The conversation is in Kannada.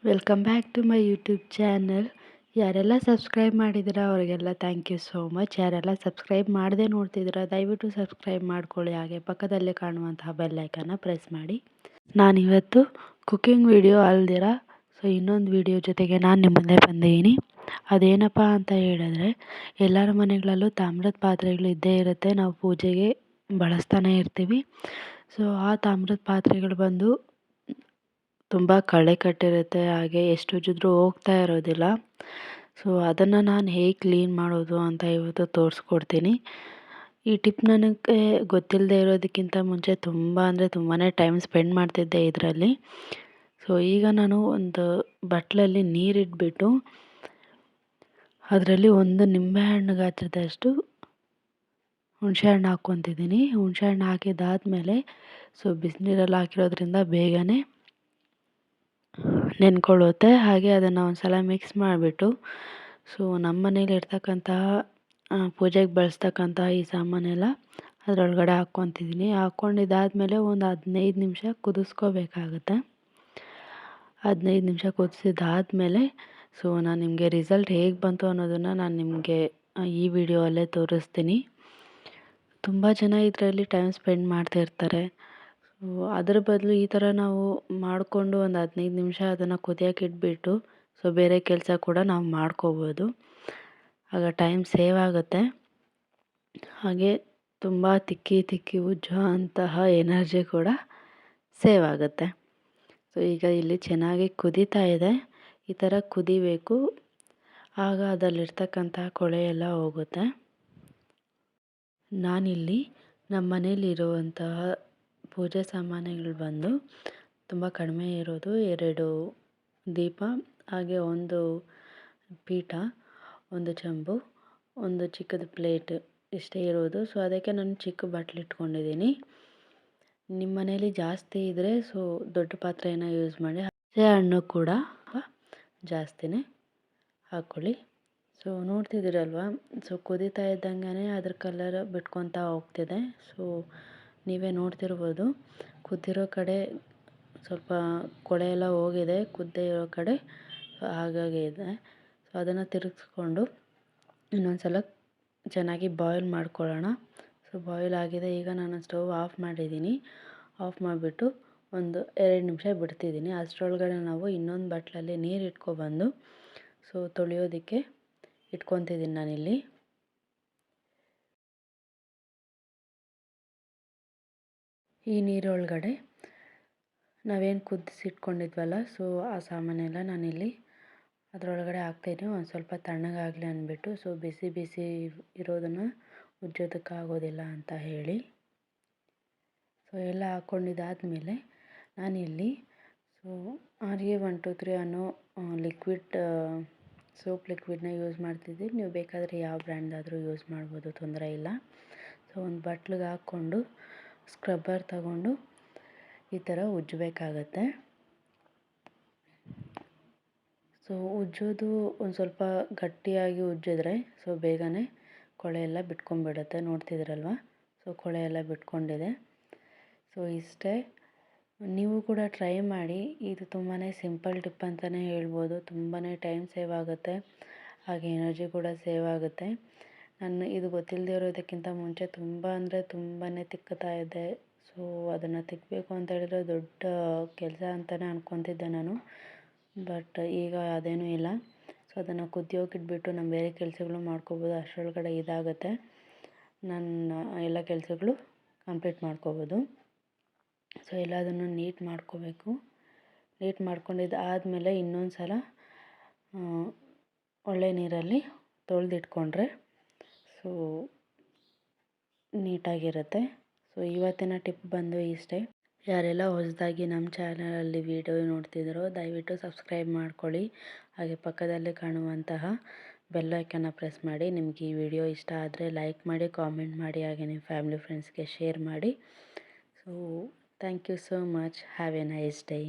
Welcome back to my YouTube channel. ಯಾರೆಲ್ಲ ಸಬ್ಸ್ಕ್ರೈಬ್ ಮಾಡಿದ್ದೀರಾ ಅವರಿಗೆಲ್ಲ ಥ್ಯಾಂಕ್ ಯು ಸೋ ಮಚ್. ಯಾರೆಲ್ಲ ಸಬ್ಸ್ಕ್ರೈಬ್ ಮಾಡದೆ ನೋಡ್ತಿದ್ದೀರಾ ದಯವಿಟ್ಟು ಸಬ್ಸ್ಕ್ರೈಬ್ ಮಾಡ್ಕೊಳ್ಳಿ. ಹಾಗೆ ಪಕ್ಕದಲ್ಲೇ ಕಾಣುವಂತಹ ಬೆಲ್ ಐಕನ್ನ ಪ್ರೆಸ್ ಮಾಡಿ. ನಾನಿವತ್ತು ಕುಕ್ಕಿಂಗ್ ವಿಡಿಯೋ ಅಲ್ದಿರ ಇನ್ನೊಂದು ವಿಡಿಯೋ ಜೊತೆಗೆ ನಾನು ನಿಮ್ಮ ಮುಂದೆ ಬಂದಿದ್ದೀನಿ. ಅದೇನಪ್ಪ ಅಂತ ಹೇಳಿದ್ರೆ, ಎಲ್ಲರ ಮನೆಗಳಲ್ಲೂ ತಾಮ್ರದ ಪಾತ್ರೆಗಳು ಇದ್ದೇ ಇರುತ್ತೆ. ನಾವು ಪೂಜೆಗೆ ಬಳಸ್ತಾನೆ ಇರ್ತೀವಿ. ಆ ತಾಮ್ರದ ಪಾತ್ರೆಗಳು ಬಂದು ತುಂಬ ಕಳೆ ಕಟ್ಟಿರುತ್ತೆ, ಹಾಗೆ ಎಷ್ಟು ಉಜ್ಜಿದ್ರೂ ಹೋಗ್ತಾ ಇರೋದಿಲ್ಲ. ಅದನ್ನು ನಾನು ಹೇಗೆ ಕ್ಲೀನ್ ಮಾಡೋದು ಅಂತ ಇವತ್ತು ತೋರಿಸ್ಕೊಡ್ತೀನಿ. ಈ ಟಿಪ್ ನನಗೆ ಗೊತ್ತಿಲ್ಲದೆ ಇರೋದಕ್ಕಿಂತ ಮುಂಚೆ ತುಂಬ ಅಂದರೆ ತುಂಬಾ ಟೈಮ್ ಸ್ಪೆಂಡ್ ಮಾಡ್ತಿದ್ದೆ ಇದರಲ್ಲಿ. ಈಗ ನಾನು ಒಂದು ಬಟ್ಲಲ್ಲಿ ನೀರಿಟ್ಬಿಟ್ಟು ಅದರಲ್ಲಿ ಒಂದು ನಿಂಬೆಹಣ್ಣು ಗಾತ್ರದಷ್ಟು ಹುಣಸೆಹಣ್ಣು ಹಾಕ್ಕೊತಿದ್ದೀನಿ. ಹುಣಸೆಹಣ್ಣು ಹಾಕಿದ್ದಾದಮೇಲೆ ಬಿಸಿನೀರಲ್ಲಿ ಹಾಕಿರೋದ್ರಿಂದ ಬೇಗನೆ ನೆನ್ಕೊಳ್ಳುತ್ತೆ. ಹಾಗೆ ಅದನ್ನು ಒಂದು ಸಲ ಮಿಕ್ಸ್ ಮಾಡಿಬಿಟ್ಟು ನಮ್ಮ ಮನೇಲಿ ಇರ್ತಕ್ಕಂತಹ ಪೂಜೆಗೆ ಬಳಸ್ತಕ್ಕಂತಹ ಈ ಸಾಮಾನೆಲ್ಲ ಅದರೊಳಗಡೆ ಹಾಕ್ಕೊತಿದ್ದೀನಿ. ಹಾಕ್ಕೊಂಡಿದ್ದಾದಮೇಲೆ ಒಂದು 15 ನಿಮಿಷ ಕುದಿಸ್ಕೋಬೇಕಾಗುತ್ತೆ. 15 ನಿಮಿಷ ಕುದಿಸಿದ್ದಾದಮೇಲೆ ನಾನು ನಿಮಗೆ ರಿಸಲ್ಟ್ ಹೇಗೆ ಬಂತು ಅನ್ನೋದನ್ನು ನಾನು ನಿಮಗೆ ಈ ವಿಡಿಯೋಲ್ಲೇ ತೋರಿಸ್ತೀನಿ. ತುಂಬ ಜನ ಇದರಲ್ಲಿ ಟೈಮ್ ಸ್ಪೆಂಡ್ ಮಾಡ್ತಿರ್ತಾರೆ. ಅದರ ಬದಲು ಈ ಥರ ನಾವು ಮಾಡಿಕೊಂಡು ಒಂದು 15 ನಿಮಿಷ ಅದನ್ನು ಕುದಿಯೋಕೆ ಇಟ್ಬಿಟ್ಟು ಬೇರೆ ಕೆಲಸ ಕೂಡ ನಾವು ಮಾಡ್ಕೋಬೋದು. ಆಗ ಟೈಮ್ ಸೇವ್ ಆಗುತ್ತೆ. ಹಾಗೆ ತುಂಬ ತಿಕ್ಕಿ ಉಜ್ಜೋ ಅಂತಹ ಎನರ್ಜಿ ಕೂಡ ಸೇವ್ ಆಗುತ್ತೆ. ಈಗ ಇಲ್ಲಿ ಚೆನ್ನಾಗಿ ಕುದೀತಾ ಇದೆ. ಈ ಥರ ಕುದಿಬೇಕು. ಆಗ ಅದರಲ್ಲಿರ್ತಕ್ಕಂತಹ ಕೊಳೆ ಎಲ್ಲ ಹೋಗುತ್ತೆ. ನಾನಿಲ್ಲಿ ನಮ್ಮ ಮನೇಲಿರುವಂತಹ ಪೂಜೆ ಸಾಮಾನುಗಳು ಬಂದು ತುಂಬ ಕಡಿಮೆ ಇರೋದು. 2 ದೀಪ, ಹಾಗೆ ಒಂದು ಪೀಠ, ಒಂದು ಚಂಬು, ಒಂದು ಚಿಕ್ಕದು ಪ್ಲೇಟ್, ಇಷ್ಟೇ ಇರೋದು. ಅದಕ್ಕೆ ನಾನು ಚಿಕ್ಕ ಬಟ್ಲು ಇಟ್ಕೊಂಡಿದ್ದೀನಿ. ನಿಮ್ಮ ಮನೇಲಿ ಜಾಸ್ತಿ ಇದ್ದರೆ ದೊಡ್ಡ ಪಾತ್ರೆಯನ್ನು ಯೂಸ್ ಮಾಡಿ. ಹಸೆ ಹಣ್ಣು ಕೂಡ ಜಾಸ್ತಿನೇ ಹಾಕ್ಕೊಳ್ಳಿ. ನೋಡ್ತಿದ್ದೀರಲ್ವ, ಕುದೀತಾ ಇದ್ದಂಗೆ ಅದ್ರ ಕಲರ್ ಬಿಟ್ಕೊತಾ ಹೋಗ್ತಿದೆ. ನೀವೇ ನೋಡ್ತಿರ್ಬೋದು, ಕುದ್ದಿರೋ ಕಡೆ ಸ್ವಲ್ಪ ಕೊಳೆ ಎಲ್ಲ ಹೋಗಿದೆ, ಕುದ್ದೇ ಇರೋ ಕಡೆ ಹಾಗಾಗಿ ಇದೆ. ಅದನ್ನು ತಿರುಗಿಸ್ಕೊಂಡು ಇನ್ನೊಂದು ಸಲ ಚೆನ್ನಾಗಿ ಬಾಯ್ಲ್ ಮಾಡ್ಕೊಳ್ಳೋಣ. ಬಾಯ್ಲ್ ಆಗಿದೆ. ಈಗ ನಾನು ಸ್ಟವ್ ಆಫ್ ಮಾಡಿದ್ದೀನಿ. ಆಫ್ ಮಾಡಿಬಿಟ್ಟು ಒಂದು 2 ನಿಮಿಷ ಬಿಡ್ತಿದ್ದೀನಿ. ಅಷ್ಟರೊಳಗಡೆ ನಾವು ಇನ್ನೊಂದು ಬಟ್ಲಲ್ಲಿ ನೀರು ಇಟ್ಕೊಬಂದು ತೊಳೆಯೋದಕ್ಕೆ ಇಟ್ಕೊತಿದ್ದೀನಿ ನಾನಿಲ್ಲಿ. ಈ ನೀರೊಳಗಡೆ ನಾವೇನು ಕುದಿಸಿಟ್ಕೊಂಡಿದ್ವಲ್ಲ ಆ ಸಾಮಾನೆಲ್ಲ ನಾನಿಲ್ಲಿ ಅದರೊಳಗಡೆ ಹಾಕ್ತೀನಿ. ಒಂದು ಸ್ವಲ್ಪ ತಣ್ಣಗಾಗಲಿ ಅಂದ್ಬಿಟ್ಟು, ಬಿಸಿ ಇರೋದನ್ನು ಉಜ್ಜೋದಕ್ಕಾಗೋದಿಲ್ಲ ಅಂತ ಹೇಳಿ. ಎಲ್ಲ ಹಾಕ್ಕೊಂಡಿದ್ದಾದಮೇಲೆ ನಾನಿಲ್ಲಿ RA 123 ಅನ್ನೋ ಲಿಕ್ವಿಡ್ ಸೋಪ್ ಲಿಕ್ವಿಡ್ನ ಯೂಸ್ ಮಾಡ್ತಿದ್ದೀನಿ. ನೀವು ಬೇಕಾದರೆ ಯಾವ ಬ್ರ್ಯಾಂಡಾದರೂ ಯೂಸ್ ಮಾಡ್ಬೋದು, ತೊಂದರೆ ಇಲ್ಲ. ಒಂದು ಬಟ್ಲಿಗೆ ಹಾಕ್ಕೊಂಡು ಸ್ಕ್ರಬ್ಬರ್ ತಗೊಂಡು ಈ ಥರ ಉಜ್ಜಬೇಕಾಗತ್ತೆ. ಉಜ್ಜೋದು ಒಂದು ಸ್ವಲ್ಪ ಗಟ್ಟಿಯಾಗಿ ಉಜ್ಜಿದ್ರೆ ಬೇಗನೆ ಕೊಳೆ ಎಲ್ಲ ಬಿಟ್ಕೊಂಡ್ಬಿಡುತ್ತೆ. ನೋಡ್ತಿದ್ದೀರಲ್ವ, ಕೊಳೆ ಎಲ್ಲ ಬಿಟ್ಕೊಂಡಿದೆ. ಇಷ್ಟೇ. ನೀವು ಕೂಡ ಟ್ರೈ ಮಾಡಿ. ಇದು ತುಂಬಾ ಸಿಂಪಲ್ ಟಿಪ್ ಅಂತಲೇ ಹೇಳ್ಬೋದು. ತುಂಬಾ ಟೈಮ್ ಸೇವ್ ಆಗುತ್ತೆ, ಹಾಗೆ ಎನರ್ಜಿ ಕೂಡ ಸೇವ್ ಆಗುತ್ತೆ. ನಾನು ಇದು ಗೊತ್ತಿಲ್ಲದೆ ಇರೋದಕ್ಕಿಂತ ಮುಂಚೆ ತುಂಬ ಅಂದರೆ ತುಂಬಾ ತಿಕ್ಕುತ್ತಾ ಇದ್ದೆ. ಅದನ್ನು ತಿಕ್ಕಬೇಕು ಅಂತ ಹೇಳಿದ್ರೆ ದೊಡ್ಡ ಕೆಲಸ ಅಂತಲೇ ಅಂದ್ಕೊತಿದ್ದೆ ನಾನು. ಬಟ್ ಈಗ ಅದೇನೂ ಇಲ್ಲ. ಅದನ್ನು ಕುದಿಯೋಕೆ ಇಟ್ಬಿಟ್ಟು ನಾನು ಬೇರೆ ಕೆಲಸಗಳು ಮಾಡ್ಕೋಬೋದು. ಅಷ್ಟರೊಳಗಡೆ ಇದಾಗುತ್ತೆ, ನನ್ನ ಎಲ್ಲ ಕೆಲಸಗಳು ಕಂಪ್ಲೀಟ್ ಮಾಡ್ಕೋಬೋದು. ಎಲ್ಲದನ್ನು ನೀಟ್ ಮಾಡ್ಕೋಬೇಕು. ನೀಟ್ ಮಾಡ್ಕೊಂಡಿದ್ದಾದಮೇಲೆ ಇನ್ನೊಂದು ಸಲ ಒಳ್ಳೆ ನೀರಲ್ಲಿ ತೊಳೆದಿಟ್ಕೊಂಡ್ರೆ ನೀಟಾಗಿರುತ್ತೆ. ಇವತ್ತಿನ ಟಿಪ್ ಬಂದು ಇಷ್ಟೇ. ಯಾರೆಲ್ಲ ಹೊಸದಾಗಿ ನಮ್ಮ ಚಾನಲಲ್ಲಿ ವಿಡಿಯೋ ನೋಡ್ತಿದ್ದಾರೋ ದಯವಿಟ್ಟು ಸಬ್ಸ್ಕ್ರೈಬ್ ಮಾಡ್ಕೊಳ್ಳಿ. ಹಾಗೆ ಪಕ್ಕದಲ್ಲೇ ಕಾಣುವಂತಹ ಬೆಲ್ ಐಕನ್ನ ಪ್ರೆಸ್ ಮಾಡಿ. ನಿಮಗೆ ಈ ವಿಡಿಯೋ ಇಷ್ಟ ಆದರೆ ಲೈಕ್ ಮಾಡಿ, ಕಾಮೆಂಟ್ ಮಾಡಿ, ಹಾಗೆ ನಿಮ್ಮ ಫ್ಯಾಮಿಲಿ ಫ್ರೆಂಡ್ಸ್ಗೆ ಶೇರ್ ಮಾಡಿ. Thank you so much. Have a nice day.